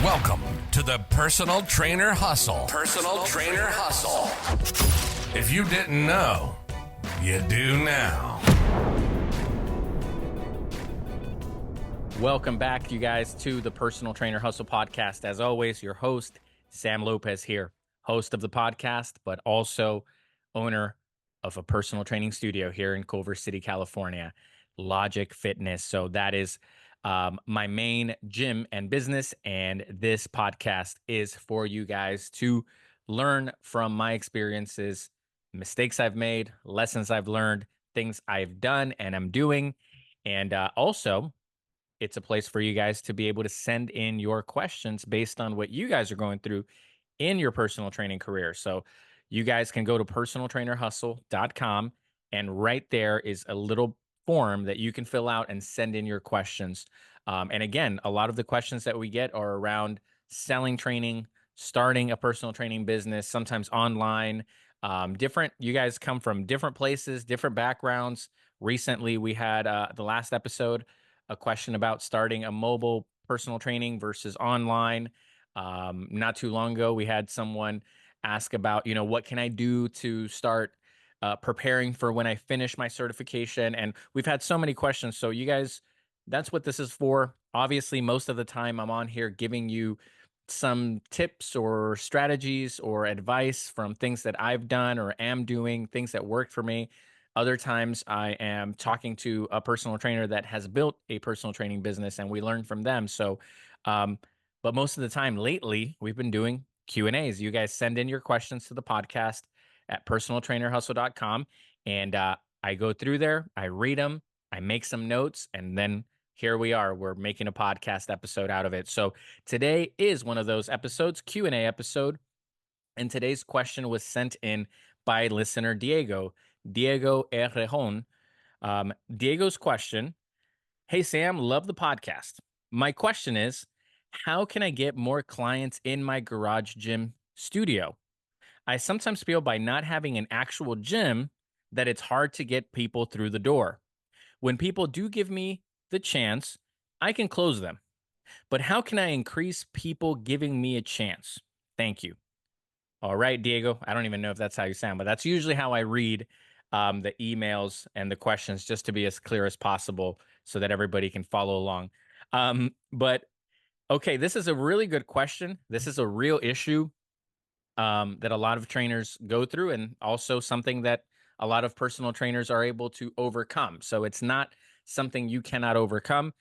Welcome to the Personal Trainer Hustle. Personal Trainer Hustle. If you didn't know, you do now. Welcome back, you guys, to the Personal Trainer Hustle podcast. As always, your host, Sam Lopez here, host of the podcast, but also owner of a personal training studio here in Culver City, California, Logic Fitness. So that is my main gym and business, and this podcast is for you guys to learn from my experiences, mistakes I've made, lessons I've learned, things I've done and I'm doing, and also it's a place for you guys to be able to send in your questions based on what you guys are going through in your personal training career. So you guys can go to personaltrainerhustle.com, and right there is a little form that you can fill out and send in your questions. And again, a lot of the questions that we get are around selling training, starting a personal training business, sometimes online. You guys come from different places, different backgrounds. Recently, we had the last episode a question about starting a mobile personal training versus online. Not too long ago, we had someone ask about, what can I do to start preparing for when I finish my certification? And we've had so many questions. So you guys, that's what this is for. Obviously, most of the time I'm on here giving you some tips or strategies or advice from things that I've done or am doing, things that worked for me. Other times I am talking to a personal trainer that has built a personal training business and we learn from them. So, but most of the time lately, we've been doing Q&As. You guys send in your questions to the podcast at personaltrainerhustle.com. And I go through there, I read them, I make some notes, and then here we are. We're making a podcast episode out of it. So today is one of those episodes, Q&A episode. And today's question was sent in by listener Diego Errejon. Diego's question: Hey, Sam, love the podcast. My question is, how can I get more clients in my garage gym studio? I sometimes feel by not having an actual gym that it's hard to get people through the door. When people do give me the chance, I can close them. But how can I increase people giving me a chance? Thank you. All right, Diego. I don't even know if that's how you sound, but that's usually how I read the emails and the questions, just to be as clear as possible so that everybody can follow along. But okay, this is a really good question. This is a real issue that a lot of trainers go through, and also something that a lot of personal trainers are able to overcome. So it's not something you cannot overcome.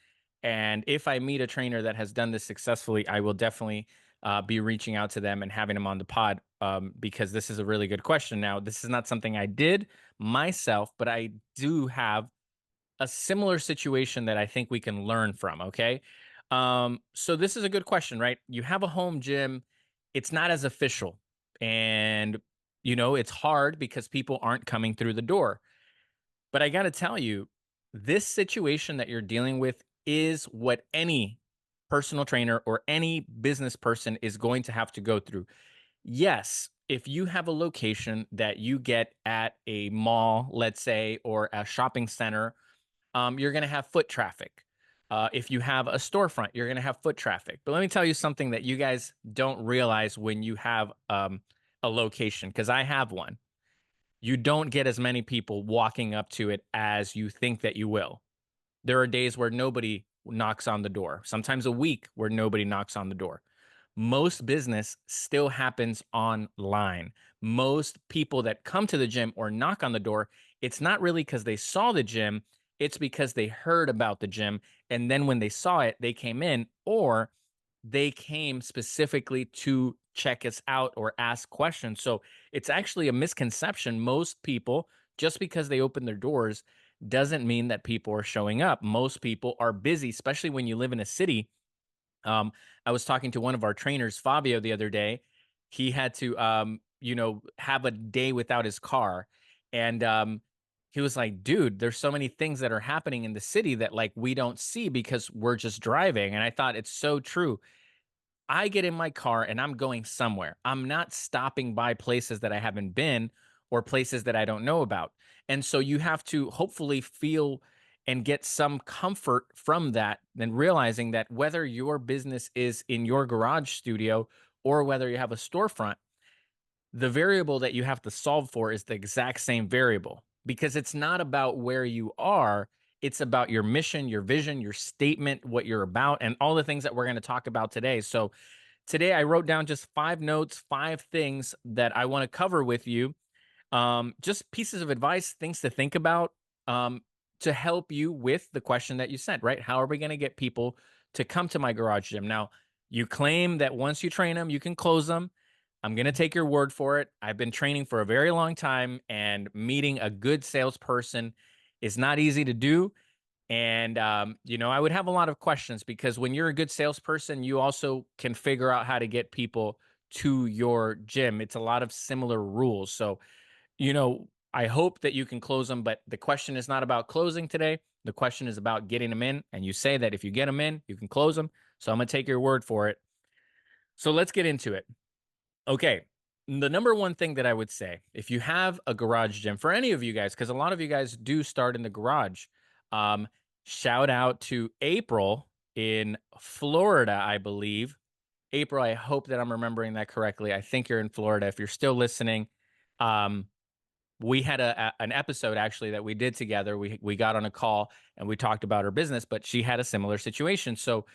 And if I meet a trainer that has done this successfully, I will definitely be reaching out to them and having them on the pod, because this is a really good question. Now, this is not something I did myself, but I do have a similar situation that I think we can learn from. Okay. So this is a good question, right? You have a home gym, it's not as official. And, it's hard because people aren't coming through the door. But I got to tell you, this situation that you're dealing with is what any personal trainer or any business person is going to have to go through. Yes, if you have a location that you get at a mall, let's say, or a shopping center, you're going to have foot traffic. If you have a storefront, you're going to have foot traffic. But let me tell you something that you guys don't realize when you have a location, because I have one. You don't get as many people walking up to it as you think that you will. There are days where nobody knocks on the door, sometimes a week where nobody knocks on the door. Most business still happens online. Most people that come to the gym or knock on the door, it's not really because they saw the gym, it's because they heard about the gym. And then when they saw it, they came in, or they came specifically to check us out or ask questions. So it's actually a misconception. Most people, just because they open their doors, doesn't mean that people are showing up. Most people are busy, especially when you live in a city. I was talking to one of our trainers, Fabio, the other day. He had to, have a day without his car. And he was like, dude, there's so many things that are happening in the city that like we don't see because we're just driving. And I thought it's so true. I get in my car and I'm going somewhere. I'm not stopping by places that I haven't been or places that I don't know about. And so you have to hopefully feel and get some comfort from that, then realizing that whether your business is in your garage studio or whether you have a storefront, the variable that you have to solve for is the exact same variable, because it's not about where you are. It's about your mission, your vision, your statement, what you're about, and all the things that we're going to talk about today. So today I wrote down just 5 notes, 5 things that I want to cover with you, just pieces of advice, things to think about, um, to help you with the question that you sent, right? How are we going to get people to come to my garage gym? Now, you claim that once you train them, you can close them. I'm going to take your word for it. I've been training for a very long time, and meeting a good salesperson is not easy to do. And, I would have a lot of questions, because when you're a good salesperson, you also can figure out how to get people to your gym. It's a lot of similar rules. So, I hope that you can close them, but the question is not about closing today. The question is about getting them in. And you say that if you get them in, you can close them. So I'm going to take your word for it. So let's get into it. Okay. The number one thing that I would say, if you have a garage gym, for any of you guys, because a lot of you guys do start in the garage, um, shout out to April in Florida, I believe. April, I hope that I'm remembering that correctly. I think you're in Florida. If you're still listening, um, we had an episode actually that we did together. We got on a call and we talked about her business, but she had a similar situation. So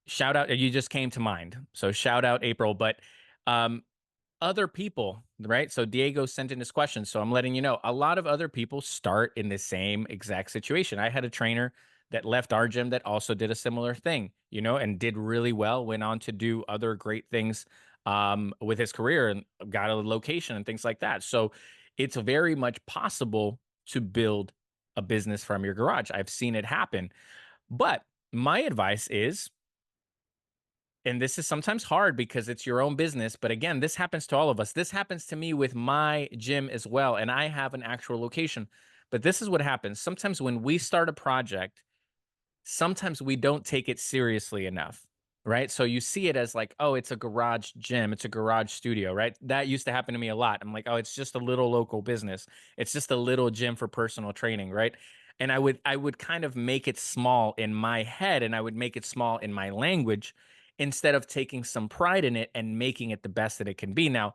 shout out, you just came to mind. So shout out April. But um, other people, right? So Diego sent in his question. So I'm letting you know, a lot of other people start in the same exact situation. I had a trainer that left our gym that also did a similar thing, and did really well, went on to do other great things with his career, and got a location and things like that. So it's very much possible to build a business from your garage. I've seen it happen. But my advice is, and this is sometimes hard because it's your own business, but again, this happens to all of us. This happens to me with my gym as well, and I have an actual location. But this is what happens. Sometimes when we start a project, sometimes we don't take it seriously enough, right? So you see it as like, oh, it's a garage gym, it's a garage studio, right? That used to happen to me a lot. I'm like, oh, it's just a little local business. It's just a little gym for personal training, right? And I would kind of make it small in my head, and I would make it small in my language, instead of taking some pride in it and making it the best that it can be. Now,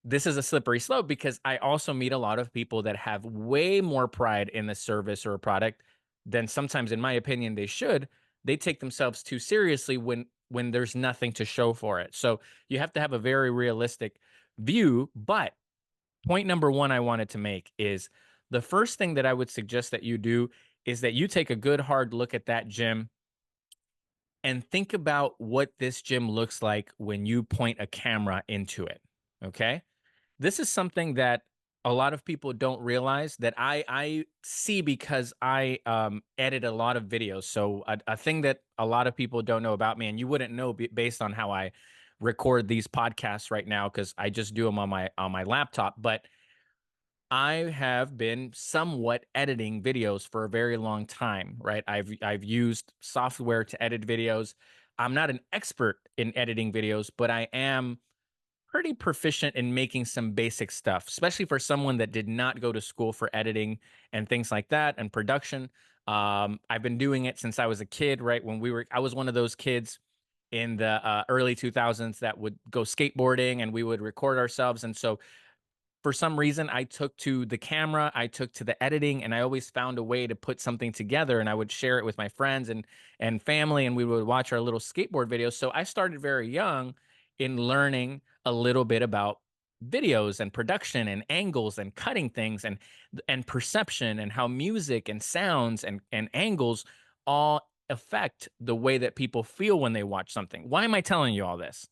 this is a slippery slope, because I also meet a lot of people that have way more pride in the service or a product than sometimes, in my opinion, they should. They take themselves too seriously when there's nothing to show for it. So you have to have a very realistic view. But point number one I wanted to make is, the first thing that I would suggest that you do is that you take a good hard look at that gym and think about what this gym looks like when you point a camera into it. Okay. This is something that a lot of people don't realize, that I see, because I edit a lot of videos. So a thing that a lot of people don't know about me, and you wouldn't know based on how I record these podcasts right now, because I just do them on my laptop. But I have been somewhat editing videos for a very long time, right? I've used software to edit videos. I'm not an expert in editing videos, but I am pretty proficient in making some basic stuff, especially for someone that did not go to school for editing and things like that and production. I've been doing it since I was a kid, right? I was one of those kids in the early 2000s that would go skateboarding, and we would record ourselves. And so for some reason, I took to the camera, I took to the editing, and I always found a way to put something together, and I would share it with my friends and family, and we would watch our little skateboard videos. So I started very young in learning a little bit about videos and production and angles and cutting things and perception, and how music and sounds and angles all affect the way that people feel when they watch something. Why am I telling you all this?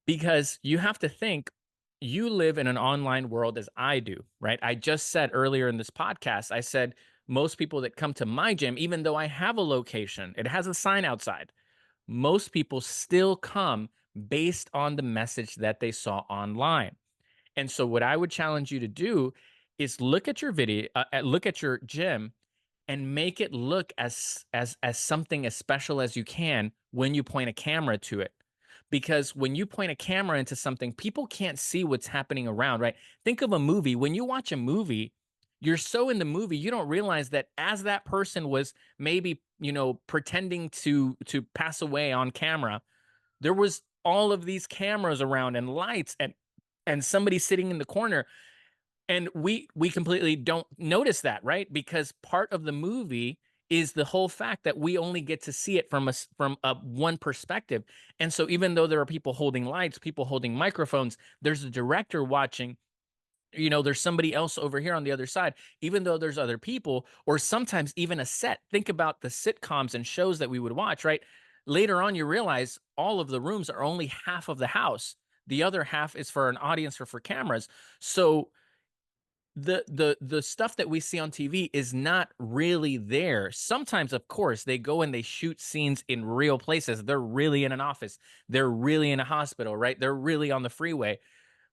Because you have to think, you live in an online world as I do, right? I just said earlier in this podcast, I said most people that come to my gym, even though I have a location, it has a sign outside, most people still come based on the message that they saw online. And so what I would challenge you to do is look at your video, look at your gym, and make it look as something as special as you can when you point a camera to it. Because when you point a camera into something, people can't see what's happening around, right? Think of a movie. When you watch a movie, you're so in the movie, you don't realize that as that person was maybe, pretending to pass away on camera, there was all of these cameras around and lights and somebody sitting in the corner, and we completely don't notice that, right? Because part of the movie is the whole fact that we only get to see it from a one perspective. And so even though there are people holding lights, people holding microphones, there's a director watching, there's somebody else over here on the other side, even though there's other people, or sometimes even a set. Think about the sitcoms and shows that we would watch, right? Later on, you realize all of the rooms are only half of the house. The other half is for an audience or for cameras. So the stuff that we see on TV is not really there. Sometimes, of course, they go and they shoot scenes in real places. They're really in an office. They're really in a hospital, right? They're really on the freeway.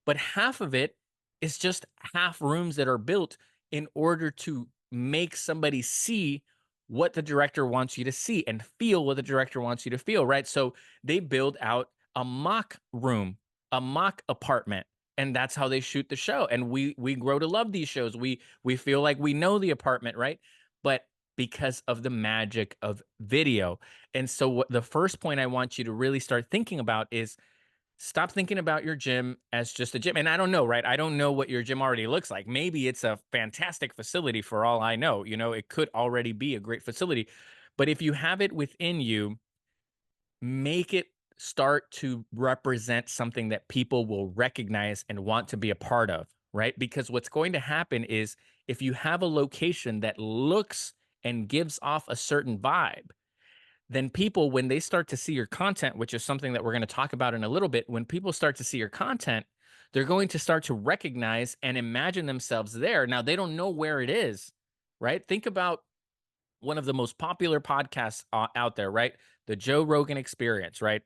But half of it is just half rooms that are built in order to make somebody see what the director wants you to see and feel what the director wants you to feel, right? So they build out a mock room, a mock apartment, and that's how they shoot the show. And we grow to love these shows. We feel like we know the apartment, right? But because of the magic of video. And so what the first point I want you to really start thinking about is stop thinking about your gym as just a gym. And I don't know, right? I don't know what your gym already looks like. Maybe it's a fantastic facility for all I know. It could already be a great facility. But if you have it within you, make it start to represent something that people will recognize and want to be a part of, right? Because what's going to happen is if you have a location that looks and gives off a certain vibe, then people, when they start to see your content, which is something that we're going to talk about in a little bit, when people start to see your content, they're going to start to recognize and imagine themselves there. Now, they don't know where it is, right? Think about one of the most popular podcasts out there, right? The Joe Rogan Experience, right?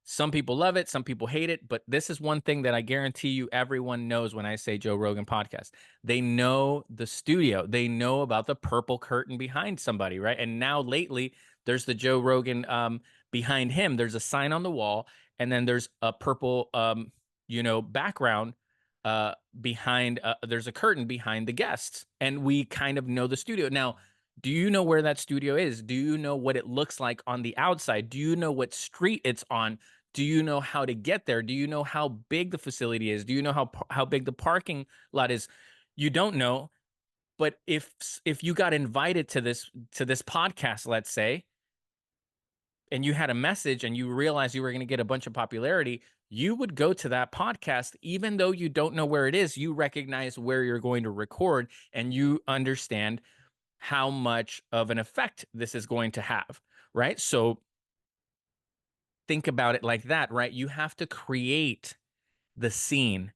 Some people love it, some people hate it, but this is one thing that I guarantee you everyone knows when I say Joe Rogan podcast. They know the studio. They know about the purple curtain behind somebody, right? And now lately, there's the Joe Rogan behind him. There's a sign on the wall, and then there's a purple background behind there's a curtain behind the guests. And we kind of know the studio. Now, do you know where that studio is? Do you know what it looks like on the outside? Do you know what street it's on? Do you know how to get there? Do you know how big the facility is? Do you know how big the parking lot is? You don't know. But if you got invited to this podcast, let's say, and you had a message and you realized you were going to get a bunch of popularity, you would go to that podcast, even though you don't know where it is. You recognize where you're going to record, and you understand how much of an effect this is going to have, right? So think about it like that, right? You have to create the scene,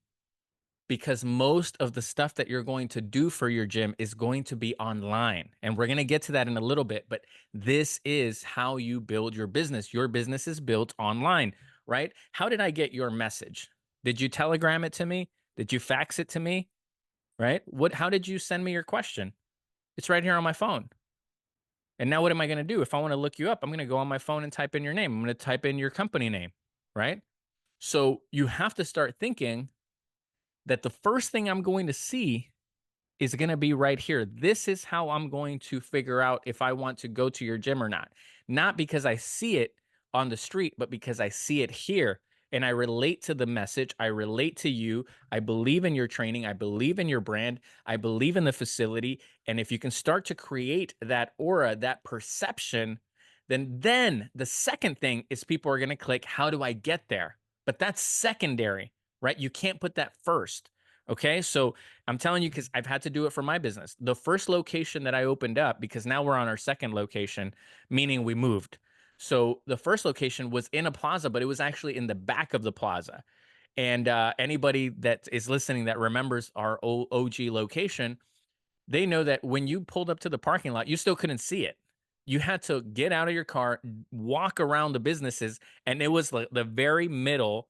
because most of the stuff that you're going to do for your gym is going to be online. And we're going to get to that in a little bit, but this is how you build your business. Your business is built online, right? How did I get your message? Did you telegram it to me? Did you fax it to me? Right? How did you send me your question? It's right here on my phone. And now what am I going to do? If I want to look you up, I'm going to go on my phone and type in your name. I'm going to type in your company name, right? So you have to start thinking that the first thing I'm going to see is going to be right here. This is how I'm going to figure out if I want to go to your gym or not. Not because I see it on the street, but because I see it here. And I relate to the message. I relate to you. I believe in your training. I believe in your brand. I believe in the facility. And if you can start to create that aura, that perception, then the second thing is people are going to click, how do I get there? But that's secondary, right? You can't put that first. Okay. So I'm telling you, because I've had to do it for my business. The first location that I opened up, because now we're on our second location, meaning we moved. So the first location was in a plaza, but it was actually in the back of the plaza. And anybody that is listening that remembers our OG location, they know that when you pulled up to the parking lot, you still couldn't see it. You had to get out of your car, walk around the businesses, and it was like the very middle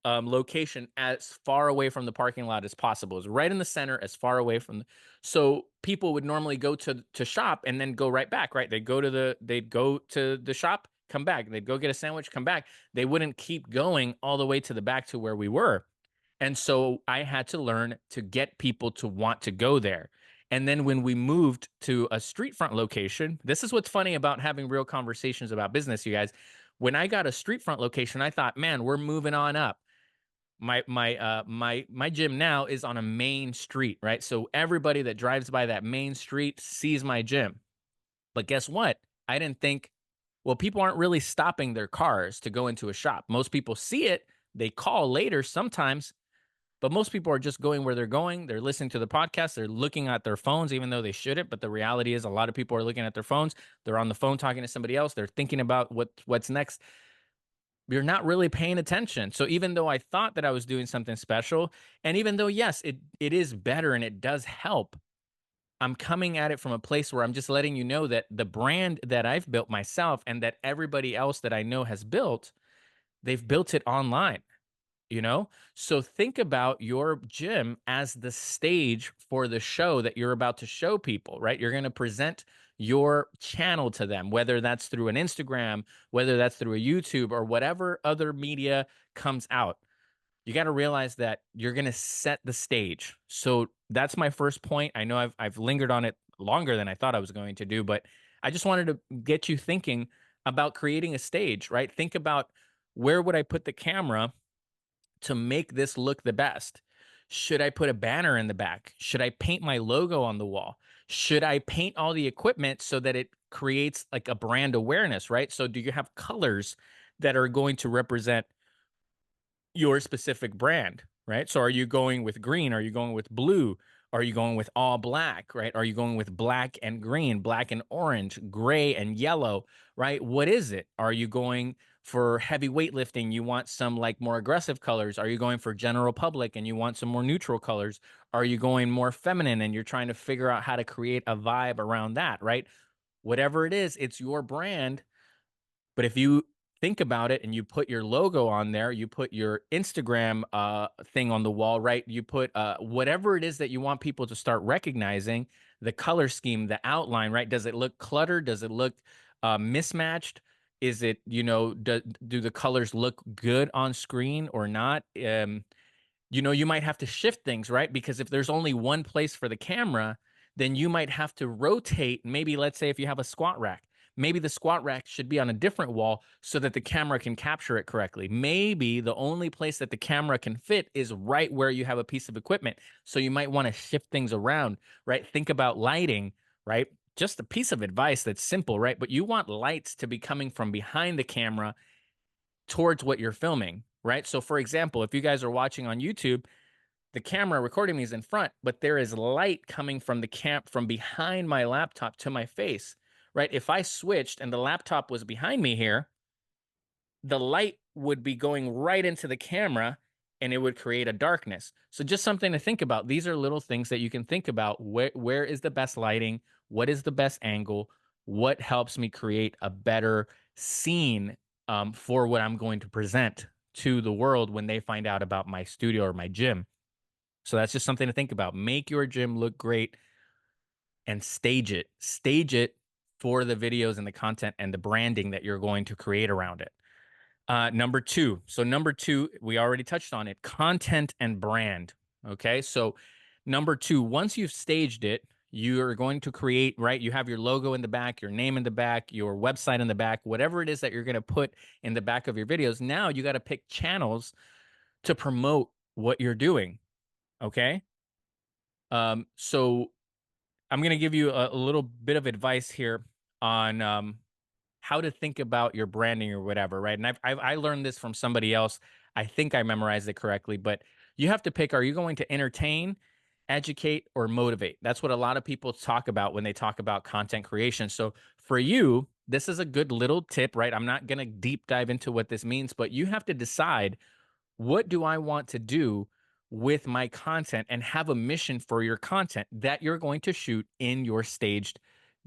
location, as far away from the parking lot as possible. It's right in the center, as far away from so people would normally go to shop and then go right back, right? They'd go to the shop, come back. They'd go get a sandwich, come back. They wouldn't keep going all the way to the back to where we were. And so I had to learn to get people to want to go there. And then when we moved to a street front location, this is what's funny about having real conversations about business, you guys. When I got a street front location, I thought, man, we're moving on up. My gym now is on a main street, right? So everybody that drives by that main street sees my gym. But guess what? I didn't think, well, people aren't really stopping their cars to go into a shop. Most people see it, they call later sometimes, but most people are just going where they're going. They're listening to the podcast. They're looking at their phones, even though they shouldn't. But the reality is, a lot of people are looking at their phones. They're on the phone talking to somebody else. They're thinking about what's next. You're not really paying attention. So even though I thought that I was doing something special, and even though yes, it is better and it does help, I'm coming at it from a place where I'm just letting you know that the brand that I've built myself and that everybody else that I know has built, they've built it online, you know? So think about your gym as the stage for the show that you're about to show people, right? You're going to present your channel to them, whether that's through an Instagram, whether that's through a YouTube or whatever other media comes out. You got to realize that you're going to set the stage. So that's my first point. I know I've lingered on it longer than I thought I was going to do, but I just wanted to get you thinking about creating a stage, right? Think about, where would I put the camera to make this look the best? Should I put a banner in the back? Should I paint my logo on the wall? Should I paint all the equipment so that it creates like a brand awareness, right? So do you have colors that are going to represent your specific brand, right? So are you going with green? Are you going with blue? Are you going with all black, right? Are you going with black and green, black and orange, gray and yellow, right? What is it? Are you going for heavy weightlifting? You want some like more aggressive colors? Are you going for general public and you want some more neutral colors? Are you going more feminine and you're trying to figure out how to create a vibe around that, right? Whatever it is, it's your brand. But if you think about it and you put your logo on there, you put your Instagram thing on the wall, right? You put whatever it is that you want people to start recognizing, the color scheme, the outline, right? Does it look cluttered? Does it look mismatched? Is it, do the colors look good on screen or not? You might have to shift things, right? Because if there's only one place for the camera, then you might have to rotate. Maybe let's say if you have a squat rack, maybe the squat rack should be on a different wall so that the camera can capture it correctly. Maybe the only place that the camera can fit is right where you have a piece of equipment. So you might want to shift things around, right? Think about lighting, right? Just a piece of advice that's simple, right? But you want lights to be coming from behind the camera towards what you're filming, right? So for example, if you guys are watching on YouTube, the camera recording me is in front, but there is light coming from from behind my laptop to my face, right? If I switched and the laptop was behind me here, the light would be going right into the camera and it would create a darkness. So just something to think about. These are little things that you can think about. Where is the best lighting? What is the best angle? What helps me create a better scene for what I'm going to present to the world when they find out about my studio or my gym? So that's just something to think about. Make your gym look great and stage it. Stage it for the videos and the content and the branding that you're going to create around it. Number two. So number two, we already touched on it, content and brand. Okay. So number two, once you've staged it, you're going to create, right? You have your logo in the back, your name in the back, your website in the back, whatever it is that you're going to put in the back of your videos. Now you got to pick channels to promote what you're doing. Okay. So I'm going to give you a little bit of advice here on how to think about your branding or whatever, right? And I learned this from somebody else. I think I memorized it correctly, but you have to pick, are you going to entertain, educate, or motivate? That's what a lot of people talk about when they talk about content creation. So for you, this is a good little tip, right? I'm not going to deep dive into what this means, but you have to decide, what do I want to do with my content, and have a mission for your content that you're going to shoot in your staged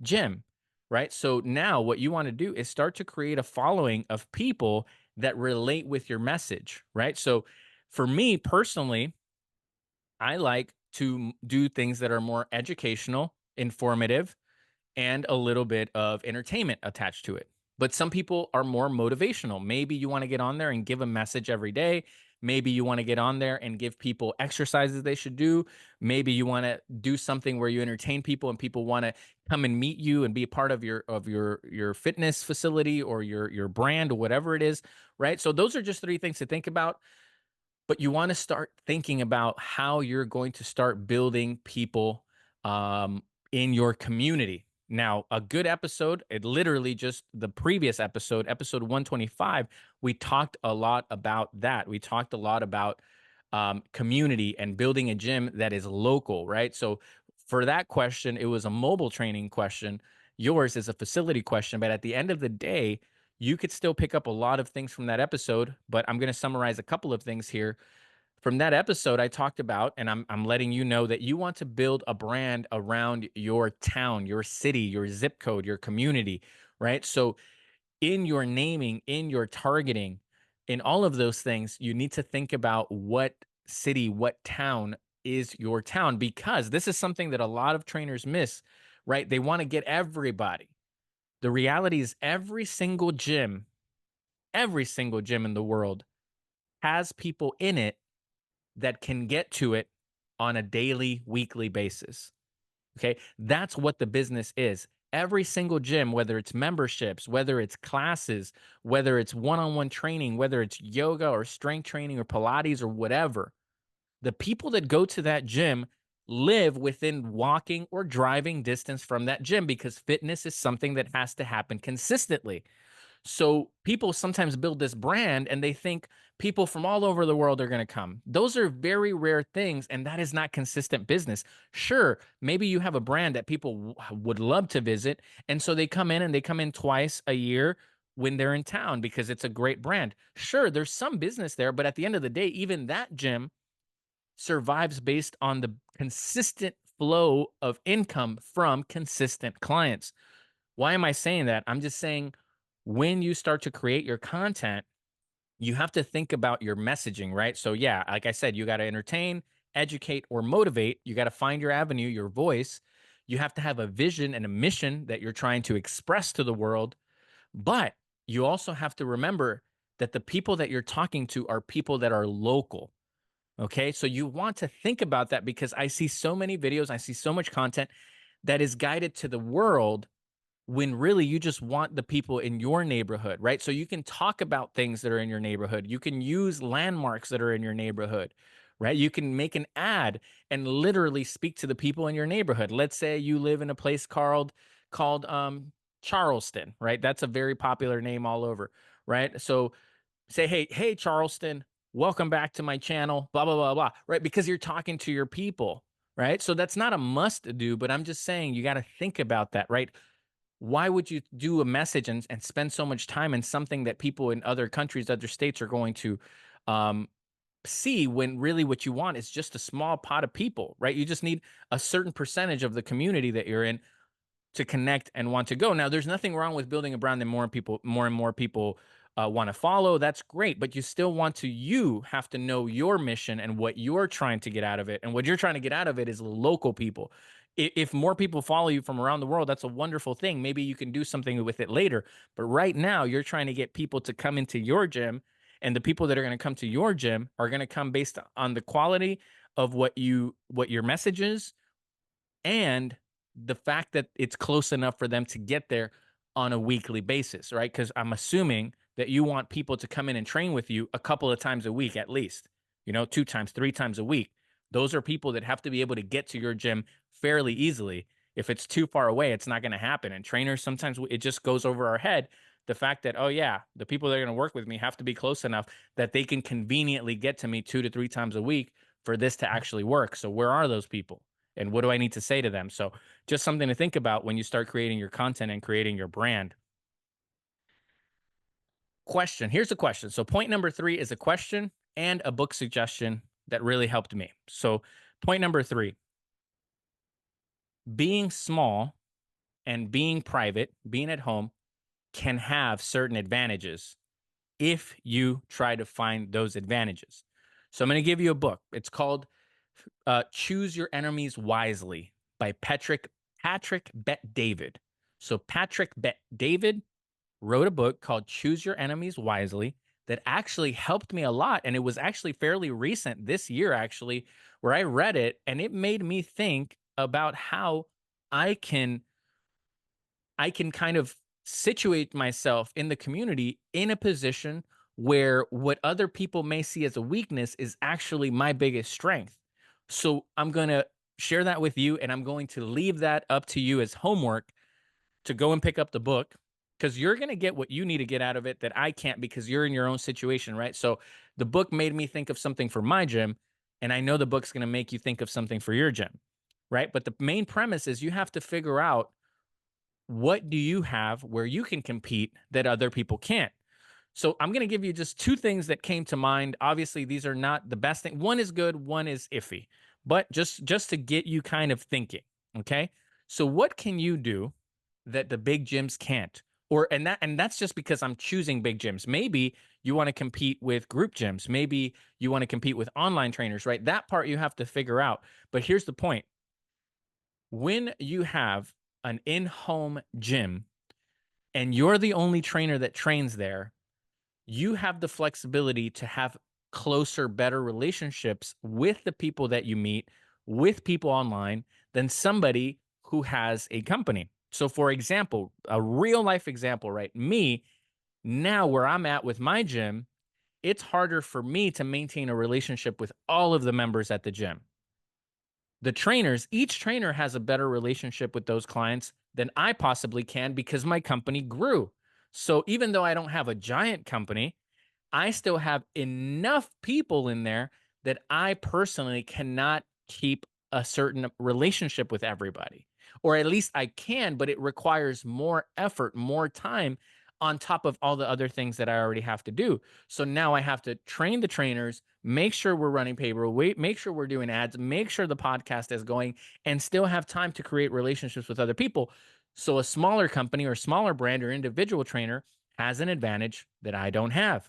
gym, right? So now what you want to do is start to create a following of people that relate with your message, right? So for me personally, I like to do things that are more educational, informative, and a little bit of entertainment attached to it. But some people are more motivational. Maybe you want to get on there and give a message every day. Maybe you want to get on there and give people exercises they should do. Maybe you want to do something where you entertain people and people want to come and meet you and be a part of your fitness facility or your brand or whatever it is, right? So those are just three things to think about. But you want to start thinking about how you're going to start building people in your community. Now, a good episode, it literally just the previous episode, episode 125, we talked a lot about that. We talked a lot about community and building a gym that is local, right? So for that question, it was a mobile training question. Yours is a facility question. But at the end of the day, you could still pick up a lot of things from that episode, but I'm going to summarize a couple of things here. From that episode, I talked about, and I'm letting you know that you want to build a brand around your town, your city, your zip code, your community, right? So in your naming, in your targeting, in all of those things, you need to think about what city, what town is your town, because this is something that a lot of trainers miss, right? They want to get everybody. The reality is every single gym in the world has people in it that can get to it on a daily, weekly basis. Okay. That's what the business is. Every single gym, whether it's memberships, whether it's classes, whether it's one on one training, whether it's yoga or strength training or Pilates or whatever, the people that go to that gym live within walking or driving distance from that gym because fitness is something that has to happen consistently. So people sometimes build this brand and they think people from all over the world are going to come. Those are very rare things, and that is not consistent business. Sure, maybe you have a brand that people would love to visit, and so they come in and they come in twice a year when they're in town because it's a great brand. Sure, there's some business there, but at the end of the day, even that gym survives based on the consistent flow of income from consistent clients. Why am I saying that? I'm just saying when you start to create your content, you have to think about your messaging, right? So, yeah, like I said, you got to entertain, educate, or motivate. You got to find your avenue, your voice. You have to have a vision and a mission that you're trying to express to the world. But you also have to remember that the people that you're talking to are people that are local. Okay. So you want to think about that because I see so many videos, I see so much content that is guided to the world when really you just want the people in your neighborhood, right? So you can talk about things that are in your neighborhood. You can use landmarks that are in your neighborhood, right? You can make an ad and literally speak to the people in your neighborhood. Let's say you live in a place called Charleston, right? That's a very popular name all over, right? So say, hey, Charleston, welcome back to my channel, blah, blah, blah, blah, right? Because you're talking to your people, right? So that's not a must do, but I'm just saying you got to think about that, right? Why would you do a message and spend so much time in something that people in other countries, other states are going to um, see when really what you want is just a small pot of people, right? You just need a certain percentage of the community that you're in to connect and want to go. Now, there's nothing wrong with building a brand that more and more people want to follow. That's great, but you still want to. You have to know your mission and what you're trying to get out of it. And what you're trying to get out of it is local people. If more people follow you from around the world, that's a wonderful thing. Maybe you can do something with it later. But right now, you're trying to get people to come into your gym, and the people that are going to come to your gym are going to come based on the quality of what your message is and the fact that it's close enough for them to get there on a weekly basis, right? Because I'm assuming that you want people to come in and train with you a couple of times a week at least, 2 times, 3 times a week. Those are people that have to be able to get to your gym fairly easily. If it's too far away, it's not going to happen. And trainers, sometimes it just goes over our head. The fact that, oh, yeah, the people that are going to work with me have to be close enough that they can conveniently get to me 2 to 3 times a week for this to actually work. So where are those people? And what do I need to say to them? So just something to think about when you start creating your content and creating your brand. Question. Here's a question. So point number 3 is a question and a book suggestion that really helped me. So point number 3, being small and being private, being at home can have certain advantages if you try to find those advantages. So I'm going to give you a book. It's called Choose Your Enemies Wisely by Patrick Bet David. So Patrick Bet David wrote a book called Choose Your Enemies Wisely. that actually helped me a lot. And it was actually fairly recent this year, actually, where I read it and it made me think about how I can I can kind of situate myself in the community in a position where what other people may see as a weakness is actually my biggest strength. So I'm going to share that with you, and I'm going to leave that up to you as homework to go and pick up the book, because you're going to get what you need to get out of it that I can't, because you're in your own situation, right? So the book made me think of something for my gym, and I know the book's going to make you think of something for your gym, right? But the main premise is you have to figure out, what do you have where you can compete that other people can't? So I'm going to give you just two things that came to mind. Obviously, these are not the best thing. One is good, one is iffy. But just to get you kind of thinking, okay? So what can you do that the big gyms can't? And that's just because I'm choosing big gyms. Maybe you want to compete with group gyms. Maybe you want to compete with online trainers, right? That part you have to figure out. But here's the point. When you have an in-home gym and you're the only trainer that trains there, you have the flexibility to have closer, better relationships with the people that you meet, with people online, than somebody who has a company. So, for example, a real life example, right? Me, now where I'm at with my gym, it's harder for me to maintain a relationship with all of the members at the gym. The trainers, each trainer has a better relationship with those clients than I possibly can, because my company grew. So even though I don't have a giant company, I still have enough people in there that I personally cannot keep a certain relationship with everybody. Or at least I can, but it requires more effort, more time on top of all the other things that I already have to do. So now I have to train the trainers, make sure we're running payroll, make sure we're doing ads, make sure the podcast is going, and still have time to create relationships with other people. So a smaller company or smaller brand or individual trainer has an advantage that I don't have.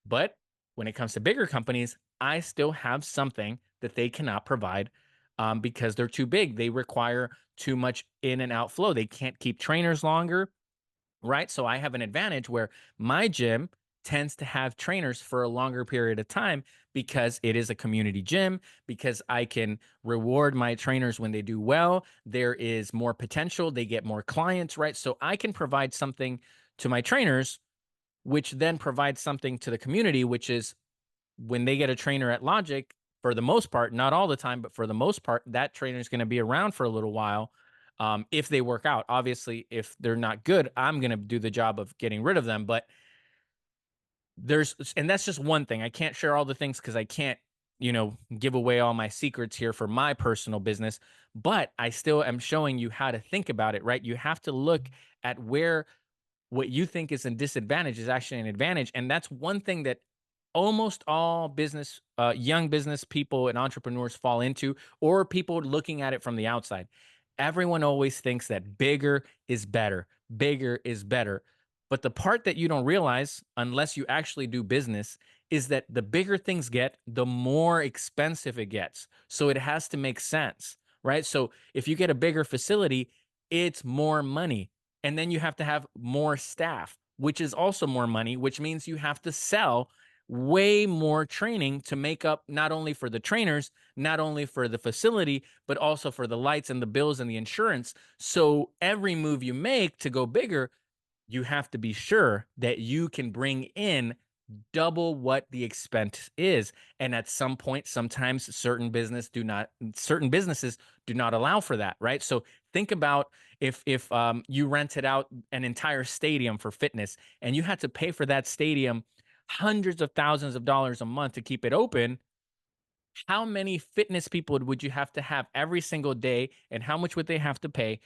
But when it comes to bigger companies, I still have something that they cannot provide, because they're too big. They require too much in and out flow. They can't keep trainers longer, right? So I have an advantage where my gym tends to have trainers for a longer period of time, because it is a community gym, because I can reward my trainers when they do well. There is more potential, they get more clients, right? So I can provide something to my trainers, which then provides something to the community, which is when they get a trainer at Logic, for the most part, not all the time, but for the most part, that trainer is going to be around for a little while, if they work out. Obviously, if they're not good, I'm going to do the job of getting rid of them. But and that's just one thing. I can't share all the things because I can't, give away all my secrets here for my personal business. But I still am showing you how to think about it, right? You have to look at where what you think is a disadvantage is actually an advantage. And that's one thing that almost all young business people and entrepreneurs fall into, or people looking at it from the outside. Everyone always thinks that bigger is better, bigger is better. But the part that you don't realize, unless you actually do business, is that the bigger things get, the more expensive it gets. So it has to make sense, right? So if you get a bigger facility, it's more money. And then you have to have more staff, which is also more money, which means you have to sell way more training to make up, not only for the trainers, not only for the facility, but also for the lights and the bills and the insurance. So every move you make to go bigger, you have to be sure that you can bring in double what the expense is. And at some point, sometimes certain businesses do not allow for that, right? So think about if you rented out an entire stadium for fitness and you had to pay for that stadium hundreds of thousands of dollars a month to keep it open. How many fitness people would you have to have every single day, and how much would they have to pay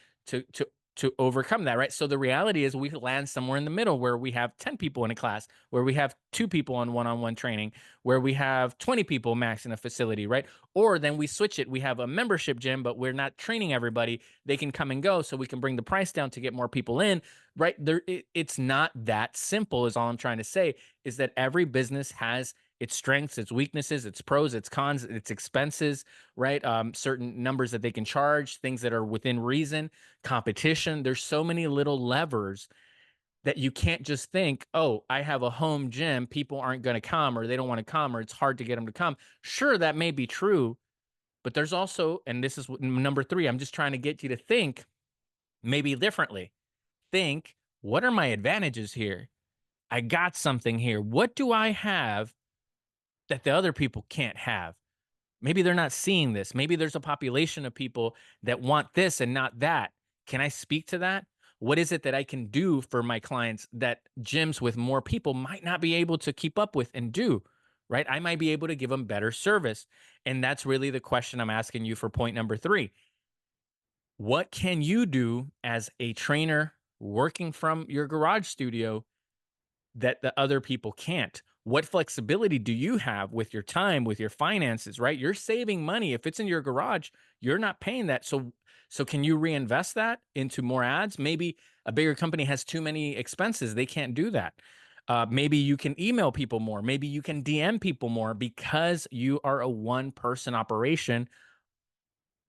to overcome that, right? So the reality is we land somewhere in the middle, where we have 10 people in a class, where we have 2 people on one-on-one training, where we have 20 people max in a facility, right? Or then we switch it. We have a membership gym, but we're not training everybody. They can come and go, so we can bring the price down to get more people in, right? It's not that simple, is all I'm trying to say, is that every business has its strengths, its weaknesses, its pros, its cons, its expenses, right? Certain numbers that they can charge, things that are within reason, competition. There's so many little levers that you can't just think, oh, I have a home gym, people aren't going to come or they don't want to come or it's hard to get them to come. Sure, that may be true, but there's also, and this is number three, I'm just trying to get you to think maybe differently. Think, what are my advantages here? I got something here. What do I have that the other people can't have? Maybe they're not seeing this. Maybe there's a population of people that want this and not that. Can I speak to that? What is it that I can do for my clients that gyms with more people might not be able to keep up with and do? Right? I might be able to give them better service. And that's really the question I'm asking you for point number three. What can you do as a trainer working from your garage studio that the other people can't? What flexibility do you have with your time, with your finances, right? You're saving money. If it's in your garage, you're not paying that. So can you reinvest that into more ads? Maybe a bigger company has too many expenses. They can't do that. Maybe you can email people more. Maybe you can DM people more because you are a one person operation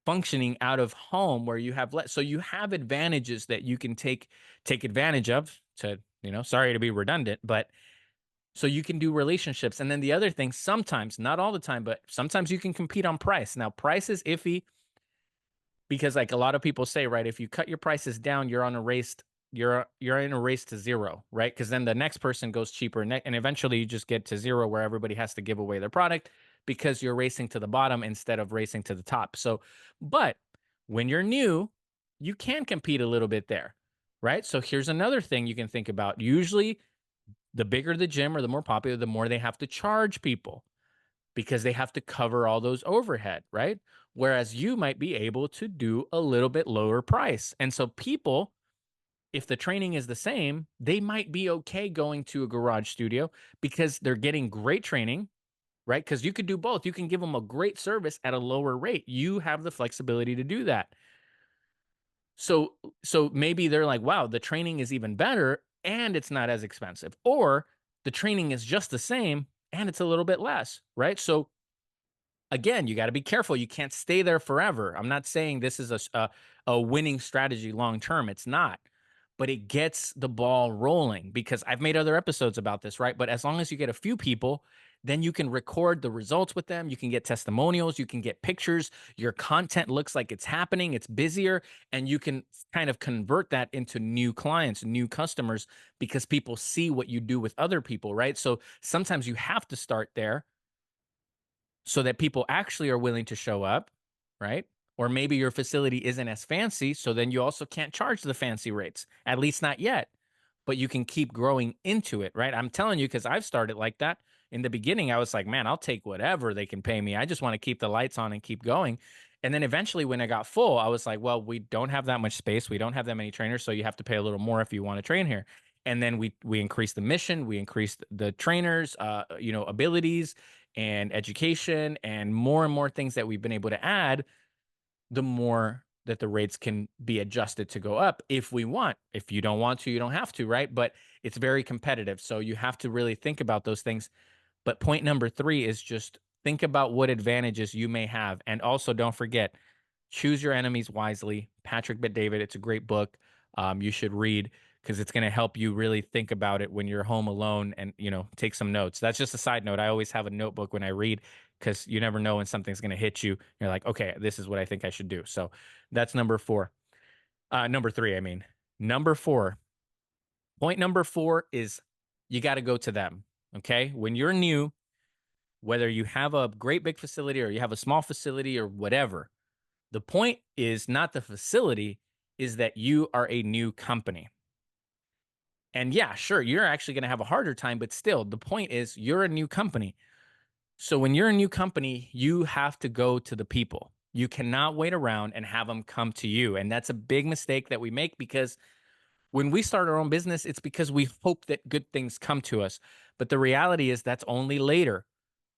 functioning out of home where you have less. So you have advantages that you can take advantage of to, sorry to be redundant, but so you can do relationships. And then the other thing, sometimes, not all the time, but sometimes you can compete on price. Now, price is iffy because like a lot of people say, right, if you cut your prices down, you're on a race, you're in a race to zero, right? Because then the next person goes cheaper and eventually you just get to zero where everybody has to give away their product because you're racing to the bottom instead of racing to the top. So, but when you're new, you can compete a little bit there, right? So here's another thing you can think about. Usually the bigger the gym or the more popular, the more they have to charge people because they have to cover all those overhead, right? Whereas you might be able to do a little bit lower price. And so people, if the training is the same, they might be okay going to a garage studio because they're getting great training, right? Because you could do both. You can give them a great service at a lower rate. You have the flexibility to do that. So maybe they're like, wow, the training is even better and it's not as expensive. Or the training is just the same and it's a little bit less, right? So again, you got to be careful. You can't stay there forever. I'm not saying this is a winning strategy long term. It's not, but it gets the ball rolling because I've made other episodes about this, right? But as long as you get a few people, then you can record the results with them. You can get testimonials. You can get pictures. Your content looks like it's happening. It's busier. And you can kind of convert that into new clients, new customers, because people see what you do with other people, right? So sometimes you have to start there so that people actually are willing to show up, right? Or maybe your facility isn't as fancy, so then you also can't charge the fancy rates, at least not yet. But you can keep growing into it, right? I'm telling you, because I've started like that. In the beginning, I was like, man, I'll take whatever they can pay me. I just want to keep the lights on and keep going. And then eventually, when I got full, I was like, well, we don't have that much space. We don't have that many trainers. So you have to pay a little more if you want to train here. And then we increased the mission, we increased the trainers, abilities and education and more things that we've been able to add, the more that the rates can be adjusted to go up if we want. If you don't want to, you don't have to, right? But it's very competitive. So you have to really think about those things. But point number three is just think about what advantages you may have. And also don't forget, choose your enemies wisely. Patrick Bet-David, it's a great book. You should read because it's going to help you really think about it when you're home alone and, take some notes. That's just a side note. I always have a notebook when I read because you never know when something's going to hit you. You're like, okay, this is what I think I should do. So that's number four. Number three, I mean. Number four. Point number four is you got to go to them. Okay. When you're new, whether you have a great big facility or you have a small facility or whatever, the point is not the facility, is that you are a new company. And yeah, sure, you're actually going to have a harder time, but still, the point is you're a new company. So when you're a new company, you have to go to the people. You cannot wait around and have them come to you. And that's a big mistake that we make because when we start our own business, it's because we hope that good things come to us. But the reality is that's only later.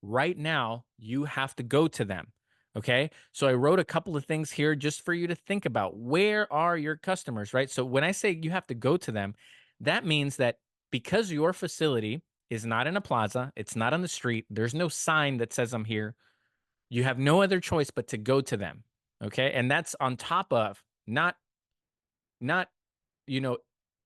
Right now, you have to go to them. Okay. So I wrote a couple of things here just for you to think about. Where are your customers, right? So when I say you have to go to them, that means that because your facility is not in a plaza, it's not on the street, there's no sign that says I'm here, you have no other choice but to go to them. Okay. And that's on top of not, you know,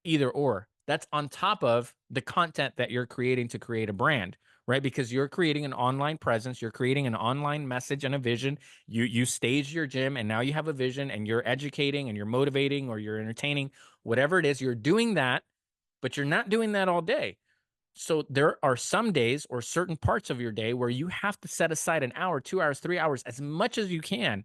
either or. That's on top of the content that you're creating to create a brand, right? Because you're creating an online presence, you're creating an online message and a vision. You stage your gym and now you have a vision and you're educating and you're motivating or you're entertaining, whatever it is, you're doing that, but you're not doing that all day. So there are some days or certain parts of your day where you have to set aside an hour, 2 hours, 3 hours, as much as you can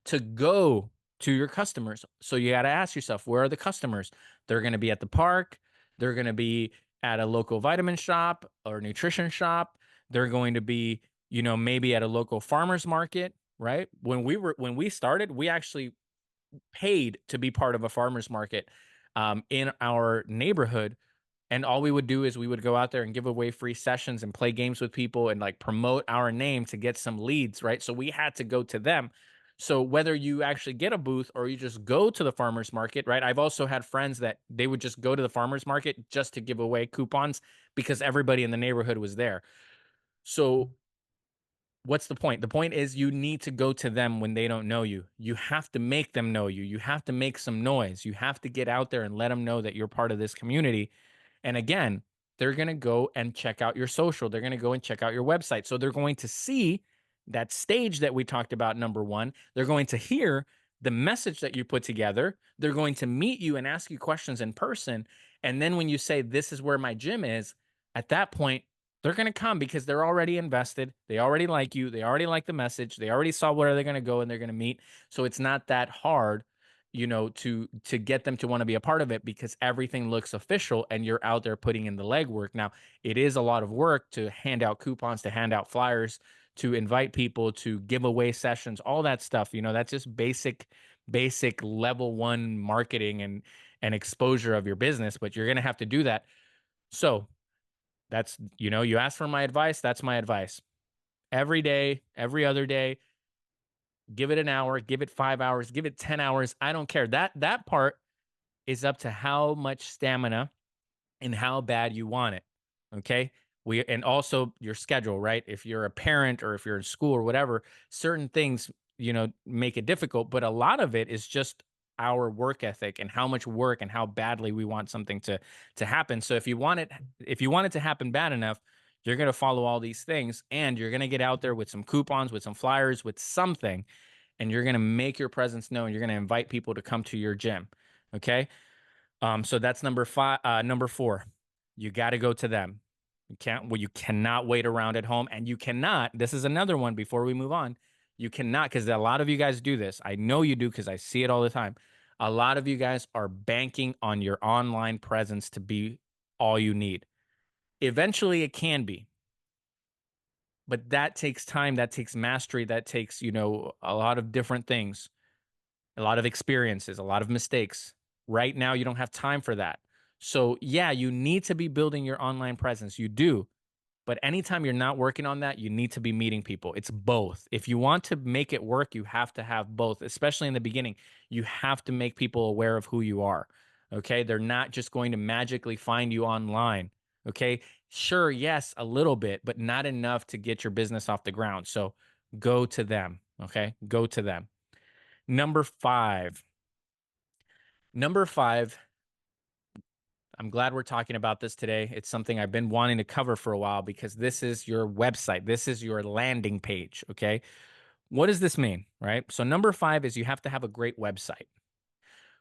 to go to your customers. So you got to ask yourself, where are the customers? They're going to be at the park. They're going to be at a local vitamin shop or nutrition shop. They're going to be, maybe at a local farmer's market, right? When we started, we actually paid to be part of a farmer's market in our neighborhood, and all we would do is we would go out there and give away free sessions and play games with people and like promote our name to get some leads, right? So we had to go to them. So whether you actually get a booth or you just go to the farmers market, right? I've also had friends that they would just go to the farmers market just to give away coupons because everybody in the neighborhood was there. So what's the point? The point is you need to go to them when they don't know you. You have to make them know you. You have to make some noise. You have to get out there and let them know that you're part of this community. And again, they're going to go and check out your social. They're going to go and check out your website. So they're going to see that stage that we talked about, number one. They're going to hear the message that you put together. They're going to meet you and ask you questions in person. And then when you say, this is where my gym is, at that point, they're going to come because they're already invested. They already like you. They already like the message. They already saw where they're going to go and they're going to meet. So it's not that hard, to get them to want to be a part of it because everything looks official and you're out there putting in the legwork. Now, it is a lot of work to hand out coupons, to hand out flyers, to invite people, to give away sessions, all that stuff. That's just basic level one marketing and exposure of your business, but you're going to have to do that. So that's, you asked for my advice. That's my advice. Every day, every other day, give it an hour, give it 5 hours, give it 10 hours. I don't care. That part is up to how much stamina and how bad you want it. Okay. And also your schedule, right? If you're a parent or if you're in school or whatever, certain things, make it difficult, but a lot of it is just our work ethic and how much work and how badly we want something to happen. So if you want it to happen bad enough, you're going to follow all these things and you're going to get out there with some coupons, with some flyers, with something, and you're going to make your presence known. You're going to invite people to come to your gym. Okay. So that's number 5. Number 4, you got to go to them. You cannot wait around at home, and you cannot. This is another one before we move on. You cannot, because a lot of you guys do this. I know you do because I see it all the time. A lot of you guys are banking on your online presence to be all you need. Eventually, it can be, but that takes time. That takes mastery. That takes, a lot of different things, a lot of experiences, a lot of mistakes. Right now, you don't have time for that. So yeah, you need to be building your online presence. You do. But anytime you're not working on that, you need to be meeting people. It's both. If you want to make it work, you have to have both, especially in the beginning. You have to make people aware of who you are. Okay. They're not just going to magically find you online. Okay. Sure. Yes, a little bit, but not enough to get your business off the ground. So go to them. Okay. Go to them. Number 5. Number 5, I'm glad we're talking about this today. It's something I've been wanting to cover for a while because this is your website. This is your landing page. Okay. What does this mean? Right. So, number 5 is you have to have a great website.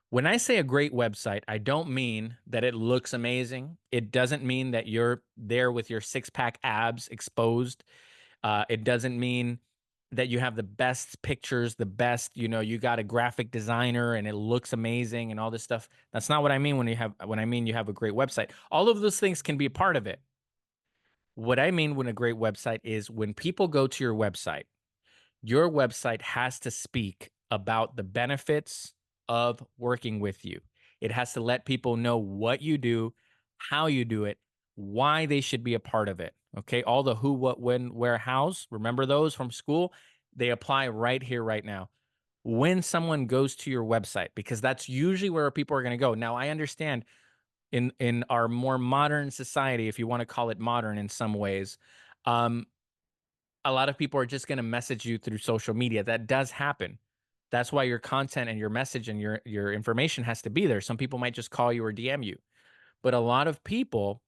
When I say a great website, I don't mean that it looks amazing. It doesn't mean that you're there with your 6-pack abs exposed. It doesn't mean that you have the best pictures, the best, you got a graphic designer and it looks amazing and all this stuff. That's not what I mean when I mean you have a great website. All of those things can be a part of it. What I mean when a great website is when people go to your website has to speak about the benefits of working with you. It has to let people know what you do, how you do it, why they should be a part of it. Okay. All the who, what, when, where, hows. Remember those from school? They apply right here, right now. When someone goes to your website, because that's usually where people are going to go. Now, I understand in our more modern society, if you want to call it modern in some ways, um, a lot of people are just going to message you through social media. That does happen. That's why your content and your message and your information has to be there. Some people might just call you or DM you. But a lot of people,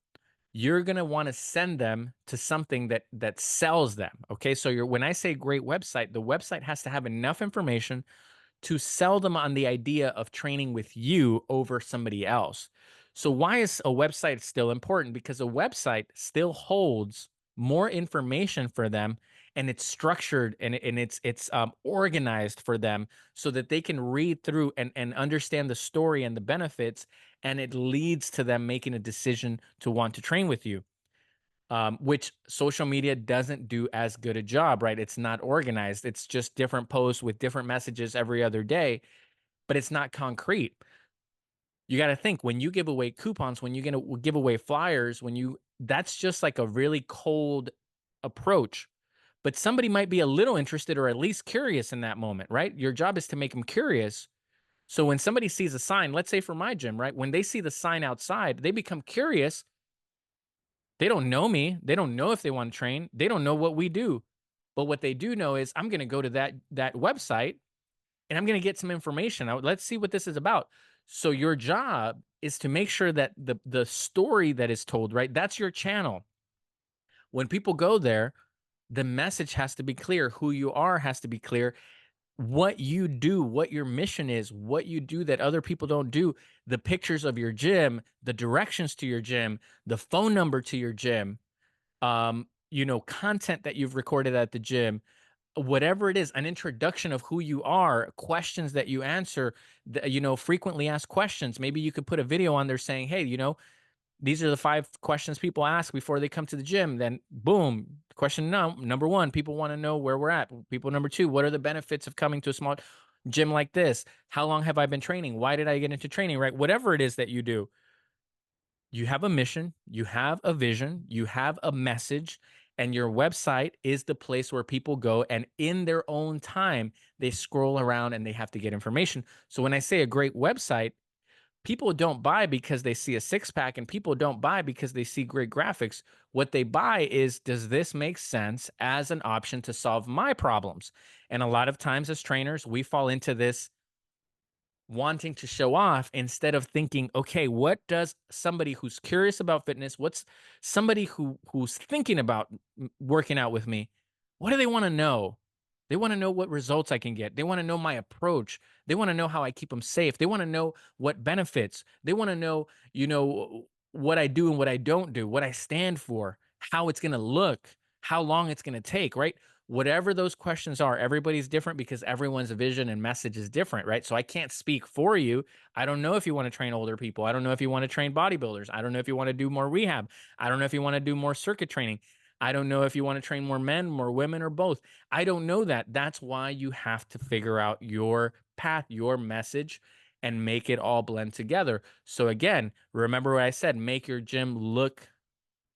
you're going to want to send them to something that sells them. Okay? So when I say great website, the website has to have enough information to sell them on the idea of training with you over somebody else. So why is a website still important? Because a website still holds more information for them, and it's structured, and it's organized for them so that they can read through and understand the story and the benefits, and it leads to them making a decision to want to train with you. Which social media doesn't do as good a job, right? It's not organized. It's just different posts with different messages every other day, but it's not concrete. You got to think, when you give away coupons, when you're going to give away flyers, that's just like a really cold approach. But somebody might be a little interested or at least curious in that moment, right? Your job is to make them curious. So when somebody sees a sign, let's say for my gym, right? When they see the sign outside, they become curious. They don't know me. They don't know if they want to train. They don't know what we do. But what they do know is I'm going to go to that website and I'm going to get some information. Let's see what this is about. So your job is to make sure that the story that is told, right? That's your channel. When people go there, the message has to be clear. Who you are has to be clear. What you do, what your mission is, what you do that other people don't do, the pictures of your gym, the directions to your gym, the phone number to your gym, content that you've recorded at the gym, whatever it is, an introduction of who you are, questions that you answer, frequently asked questions. Maybe you could put a video on there saying, hey, these are the 5 questions people ask before they come to the gym. Then boom, question number 1, people want to know where we're at. People number 2, what are the benefits of coming to a small gym like this? How long have I been training? Why did I get into training, right? Whatever it is that you do, you have a mission, you have a vision, you have a message, and your website is the place where people go, and in their own time, they scroll around and they have to get information. So when I say a great website, people don't buy because they see a six pack, and people don't buy because they see great graphics. What they buy is, does this make sense as an option to solve my problems? And a lot of times as trainers, we fall into this wanting to show off instead of thinking, okay, what does somebody who's curious about fitness, what's somebody who's thinking about working out with me, what do they want to know? They want to know what results I can get. They want to know my approach. They want to know how I keep them safe. They want to know what benefits. They want to know, what I do and what I don't do, what I stand for, how it's going to look, how long it's going to take, right? Whatever those questions are, everybody's different because everyone's vision and message is different, right? So I can't speak for you. I don't know if you want to train older people. I don't know if you want to train bodybuilders. I don't know if you want to do more rehab. I don't know if you want to do more circuit training. I don't know if you want to train more men, more women, or both. I don't know that. That's why you have to figure out your path, your message, and make it all blend together. So again, remember what I said, make your gym look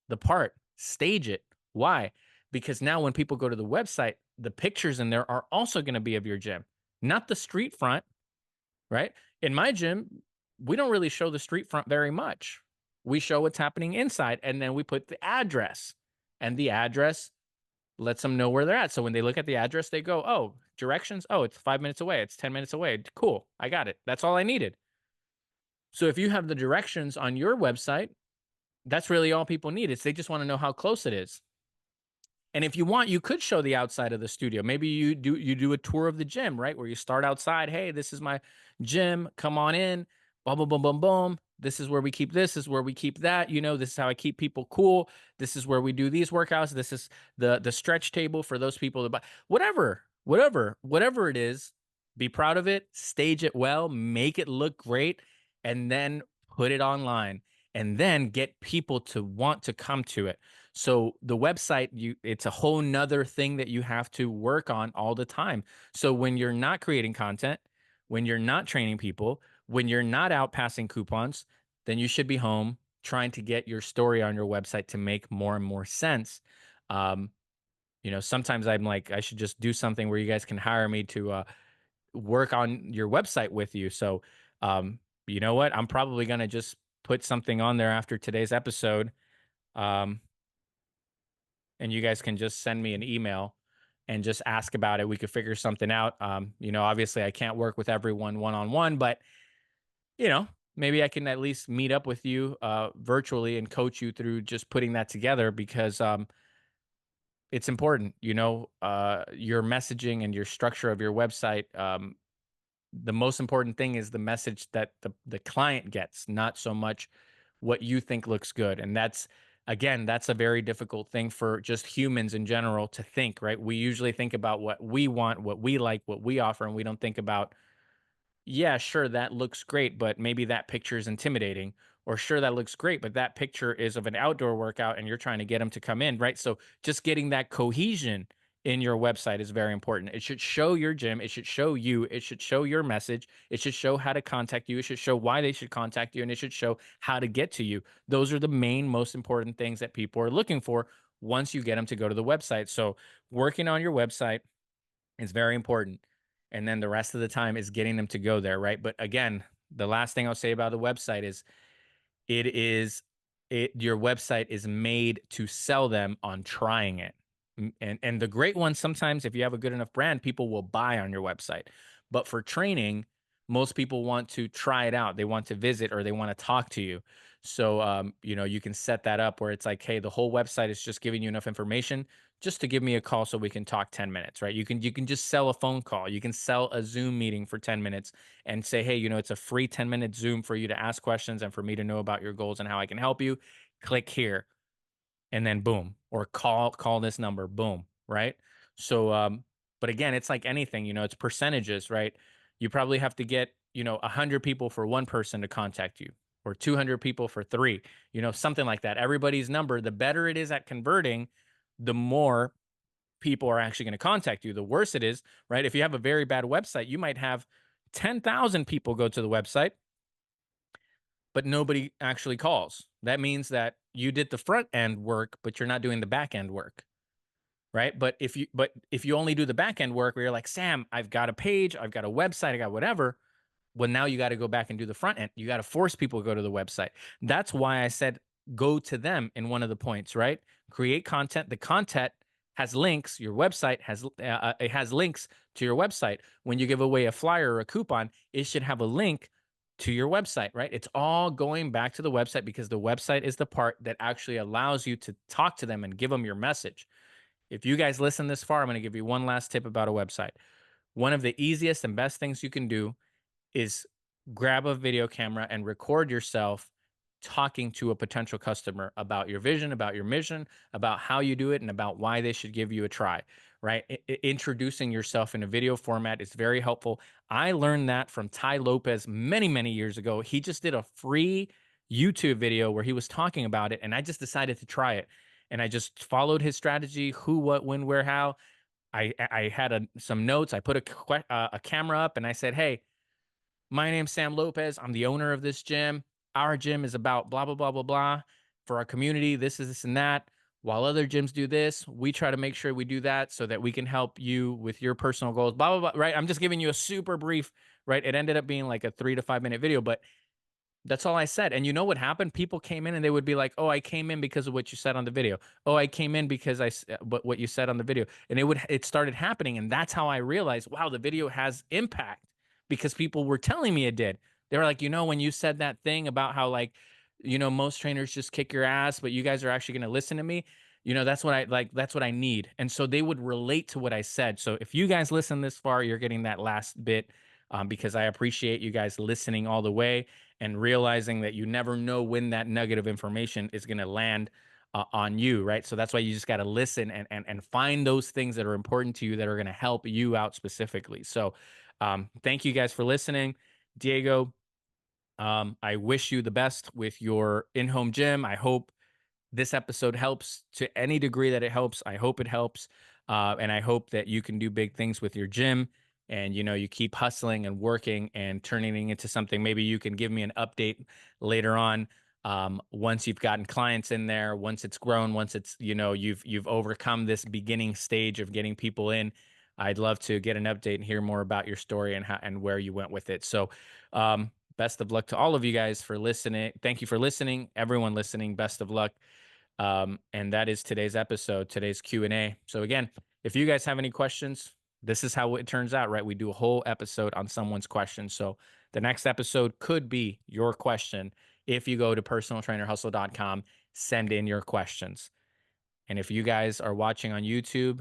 the part, stage it. Why? Because now when people go to the website, the pictures in there are also going to be of your gym, not the street front, right? In my gym, we don't really show the street front very much. We show what's happening inside, and then we put the address, and the address lets them know where they're at. So when they look at the address, they go, oh, directions. Oh, it's 5 minutes away. It's 10 minutes away. Cool. I got it. That's all I needed. So if you have the directions on your website, that's really all people need. They just want to know how close it is. And if you want, you could show the outside of the studio. Maybe you do a tour of the gym, right? Where you start outside. Hey, this is my gym. Come on in. Boom, boom, boom, boom, boom. This is where we keep this. This is where we keep that. This is how I keep people cool. This is where we do these workouts. This is the stretch table for those people to buy. Whatever it is, be proud of it. Stage it well. Make it look great, and then put it online. And then get people to want to come to it. So the website, it's a whole nother thing that you have to work on all the time. So when you're not creating content, when you're not training people, when you're not out passing coupons, then you should be home trying to get your story on your website to make more and more sense. Sometimes I'm like, I should just do something where you guys can hire me to work on your website with you. So, you know what? I'm probably going to just put something on there after today's episode. And you guys can just send me an email and just ask about it. We could figure something out. Obviously I can't work with everyone one-on-one, but maybe I can at least meet up with you virtually and coach you through just putting that together because it's important, your messaging and your structure of your website. The most important thing is the message that the client gets, not so much what you think looks good. And that's a very difficult thing for just humans in general to think, right? We usually think about what we want, what we like, what we offer, and we don't think about, yeah, sure, that looks great, but maybe that picture is intimidating. Or sure, that looks great, but that picture is of an outdoor workout and you're trying to get them to come in, right? So just getting that cohesion in your website is very important. It should show your gym, it should show you, it should show your message, it should show how to contact you, it should show why they should contact you, and it should show how to get to you. Those are the main, most important things that people are looking for once you get them to go to the website. So working on your website is very important. And then the rest of the time is getting them to go there, right? But again, the last thing I'll say about the website is it is your website is made to sell them on trying it. And the great ones, sometimes if you have a good enough brand, people will buy on your website. But for training, most people want to try it out. They want to visit or they want to talk to you. So you can set that up where it's like, hey, the whole website is just giving you enough information just to give me a call so we can talk 10 minutes, right? You can just sell a phone call. You can sell a Zoom meeting for 10 minutes and say, hey, it's a free 10-minute Zoom for you to ask questions and for me to know about your goals and how I can help you. Click here and then boom, or call this number, boom, right? So but again, it's like anything, it's percentages, right? You probably have to get 100 people for one person to contact you, or 200 people for three, something like that. Everybody's number, the better it is at converting, the more people are actually going to contact you. The worse it is, right? If you have a very bad website, you might have 10,000 people go to the website, but nobody actually calls. That means that you did the front end work, but you're not doing the back end work, right? But if you only do the back end work where you're like, Sam, I've got a page, I've got a website, I got whatever. Well, now you got to go back and do the front end. You got to force people to go to the website. That's why I said go to them in one of the points, right? Create content. The content has links. Your website has it has links to your website. When you give away a flyer or a coupon, it should have a link to your website, right? It's all going back to the website because the website is the part that actually allows you to talk to them and give them your message. If you guys listen this far, I'm going to give you one last tip about a website. One of the easiest and best things you can do is grab a video camera and record yourself talking to a potential customer about your vision, about your mission, about how you do it, and about why they should give you a try, right? Introducing yourself in a video format is very helpful. I learned that from Tai Lopez many, many years ago. He just did a free YouTube video where he was talking about it, and I just decided to try it. And I just followed his strategy: who, what, when, where, how. I had some notes. I put a camera up, and I said, "Hey, my name's Sam Lopez. I'm the owner of this gym. Our gym is about blah, blah, blah, blah, blah. For our community, this is this and that. While other gyms do this, we try to make sure we do that so that we can help you with your personal goals, blah, blah, blah." Right. I'm just giving you a super brief, right? It ended up being like a 3 to 5 minute video, but that's all I said. And you know what happened? People came in and they would be like, "Oh, I came in because of what you said on the video. Oh, I came in because what you said on the video." And it started happening, and that's how I realized, wow, the video has impact because people were telling me it did. They were like, when you said that thing about how like, most trainers just kick your ass, but you guys are actually going to listen to me. That's what I like. That's what I need. And so they would relate to what I said. So if you guys listen this far, you're getting that last bit because I appreciate you guys listening all the way and realizing that you never know when that nugget of information is going to land on you, right? So that's why you just got to listen and find those things that are important to you that are going to help you out specifically. So thank you guys for listening. Diego, I wish you the best with your in-home gym. I hope this episode helps to any degree that it helps. I hope it helps. And I hope that you can do big things with your gym and, you keep hustling and working and turning it into something. Maybe you can give me an update later on. Once you've gotten clients in there, once it's grown, once it's, you've overcome this beginning stage of getting people in. I'd love to get an update and hear more about your story and how and where you went with it. So, best of luck to all of you guys for listening. Thank you for listening. Everyone listening, best of luck. And that is today's episode, today's Q&A. So again, if you guys have any questions, this is how it turns out, right? We do a whole episode on someone's question. So The next episode could be your question. If you go to personaltrainerhustle.com, send in your questions. And if you guys are watching on YouTube,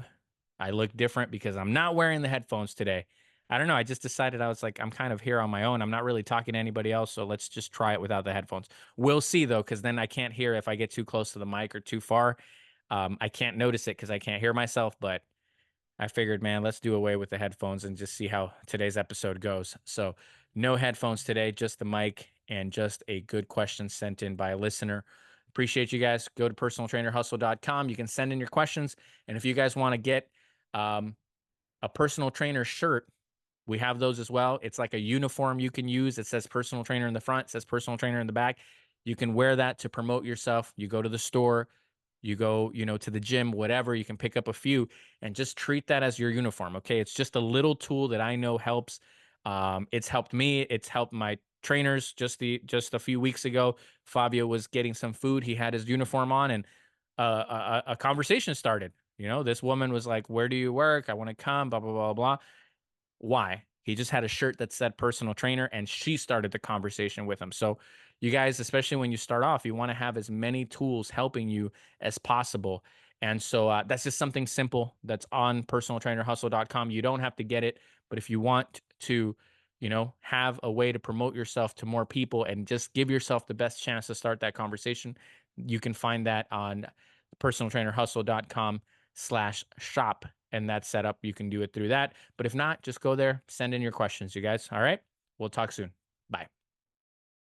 I look different because I'm not wearing the headphones today. I don't know. I just decided, I was like, I'm kind of here on my own. I'm not really talking to anybody else. So let's just try it without the headphones. We'll see though, because then I can't hear if I get too close to the mic or too far. I can't notice it because I can't hear myself. But I figured, man, let's do away with the headphones and just see how today's episode goes. So no headphones today, just the mic and just a good question sent in by a listener. Appreciate you guys. Go to personaltrainerhustle.com. You can send in your questions. And if you guys want to get a personal trainer shirt, we have those as well. It's like a uniform you can use. It says personal trainer in the front, it says personal trainer in the back. You can wear that to promote yourself. You go to the store, you go, to the gym, whatever, you can pick up a few and just treat that as your uniform. Okay. It's just a little tool that I know helps. It's helped me. It's helped my trainers. Just a few weeks ago, Fabio was getting some food. He had his uniform on and a conversation started. This woman was like, "Where do you work? I want to come, blah, blah, blah, blah." Why? He just had a shirt that said personal trainer and she started the conversation with him. So, you guys, especially when you start off, you want to have as many tools helping you as possible. And so that's just something simple that's on personaltrainerhustle.com. You don't have to get it, but if you want to, have a way to promote yourself to more people and just give yourself the best chance to start that conversation, you can find that on personaltrainerhustle.com/shop. And that's set up. You can do it through that. But if not, just go there, send in your questions, you guys. All right. We'll talk soon.